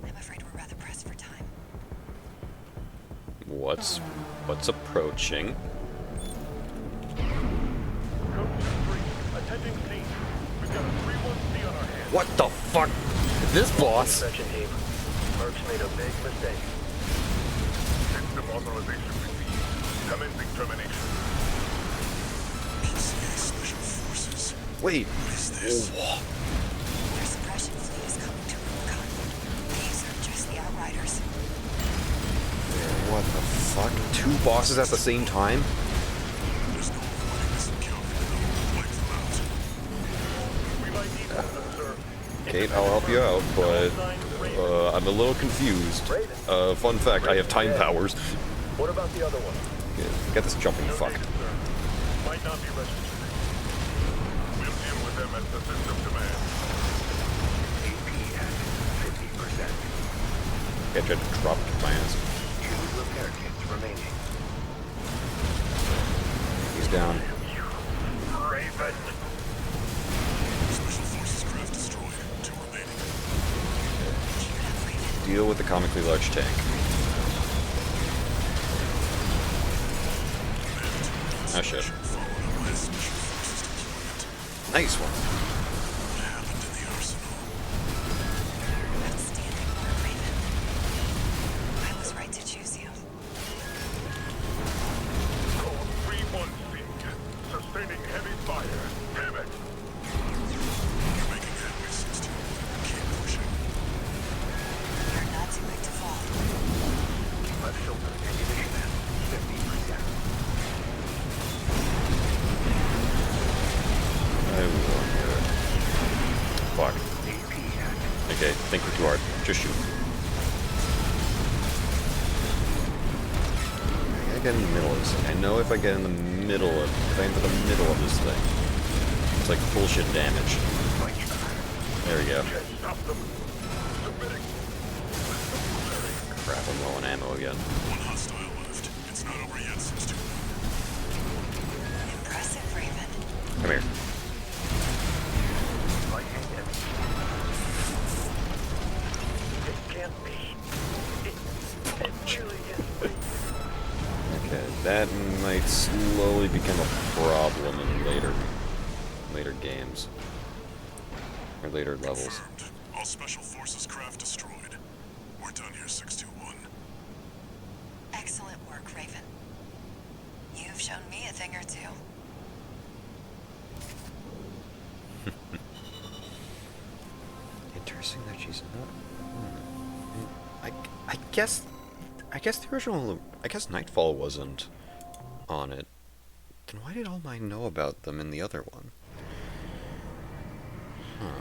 I'm afraid we're rather pressed for time. What's approaching? Code 3, attending scene. We've got a 3-1C on our hands. What the fuck? This boss? Section team. Mercs made a big mistake. System authorization received. Commencing termination. PCA Special Forces. Wait. What is this? Their suppression fleet is coming to Rubicon. These are just the Outriders. What the fuck? Two bosses at the same time? There's no avoiding this encounter now. Wipe them out. We might need one of them, sir. Kate, I'll help you out, but I'm a little confused. Fun fact, I have time powers. What about the other one? Get this jumping No fuck. data, sir. Might not be registered. We'll deal with them as the system demands. AP at 50%. Get you to drop my ass. 2 repair kits remaining. He's down. Raven. Special Forces craft destroyed. 2 remaining. Keep it up, Raven. Deal with the comically large tank. Oh shit. Followed up by a Special Forces deployment. Nice one. What happened in the arsenal? Outstanding work, Raven. I was right to choose you. Code 3-1C. Sustaining heavy fire. Damn it! You're making headway, 16. Keep pushing. You're not too big to fall. Left shoulder ammunition at 50%. I wonder. Fuck. AP at Okay, think too hard. Just shoot. I gotta get in the middle of this thing. I know if I get in the middle of, if I enter the middle of this thing, it's like bullshit damage. There we go. Stop them. Submitting. Crap, I'm low on ammo again. One hostile left. It's not over yet, 16. Impressive, Raven. Come here. lighting and It can't be. It really is. Okay, that might slowly become a problem in later games. Or later levels. Confirmed. All Special Forces craft destroyed. We're done here, 621. Excellent work, Raven. You've shown me a thing or two. Interesting that she's not. I guess the original. I guess Nightfall wasn't on it. Then why did All Might know about them in the other one? Huh.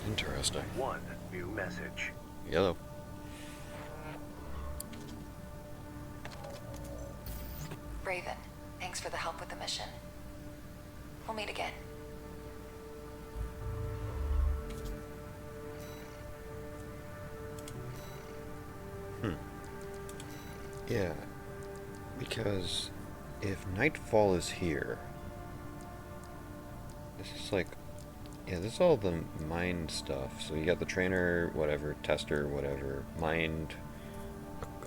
Interesting. one new message. Yellow. Raven, thanks for the help with the mission. We'll meet again. Yeah. Because if Nightfall is here, this is like, yeah, this is all the mind stuff. So you got the trainer, whatever, tester, whatever, mind,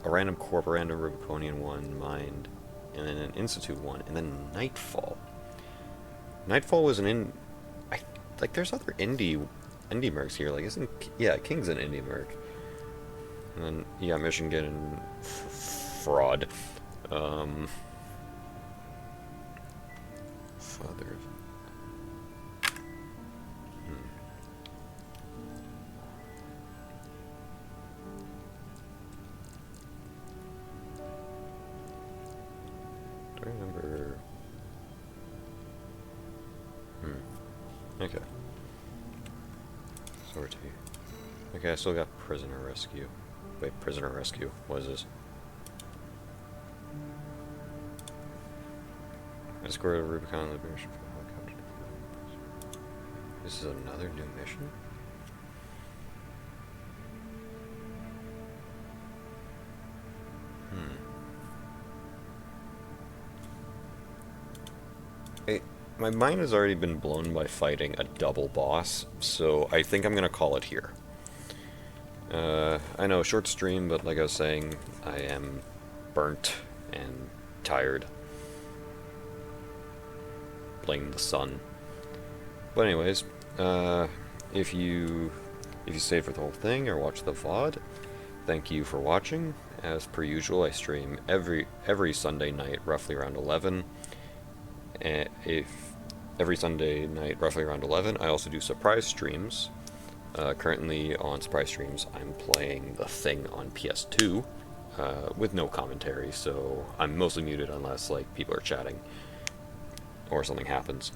a random corp, a random Rubiconian one, mind, and then an Institute one, and then Nightfall. Nightfall was like, there's other indie mercs here. Like, yeah, King's an indie merc. And then, yeah, Michigan and Fraud. Father. Do I remember? Okay. Sortie. Okay, I still got Prisoner Rescue. Wait, Prisoner Rescue. What is this? I scored a Rubicon Liberation for helicopter. This is another new mission? My mind has already been blown by fighting a double boss, so I think I'm gonna call it here. I know, short stream, but like I was saying, I am burnt and tired. Blame the sun. But anyways, if you stayed for the whole thing or watched the VOD, thank you for watching. As per usual, I stream every Sunday night, roughly around 11. And every Sunday night, roughly around 11, I also do surprise streams. Currently on surprise streams, I'm playing The Thing on PS2 with no commentary, so I'm mostly muted unless like people are chatting or something happens.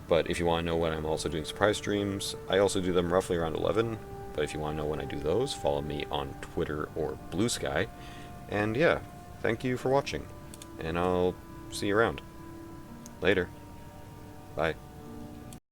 But if you want to know when I'm also doing surprise streams, I also do them roughly around 11. But if you want to know when I do those, follow me on Twitter or Blue Sky. And yeah, thank you for watching, and I'll see you around. Later. Bye.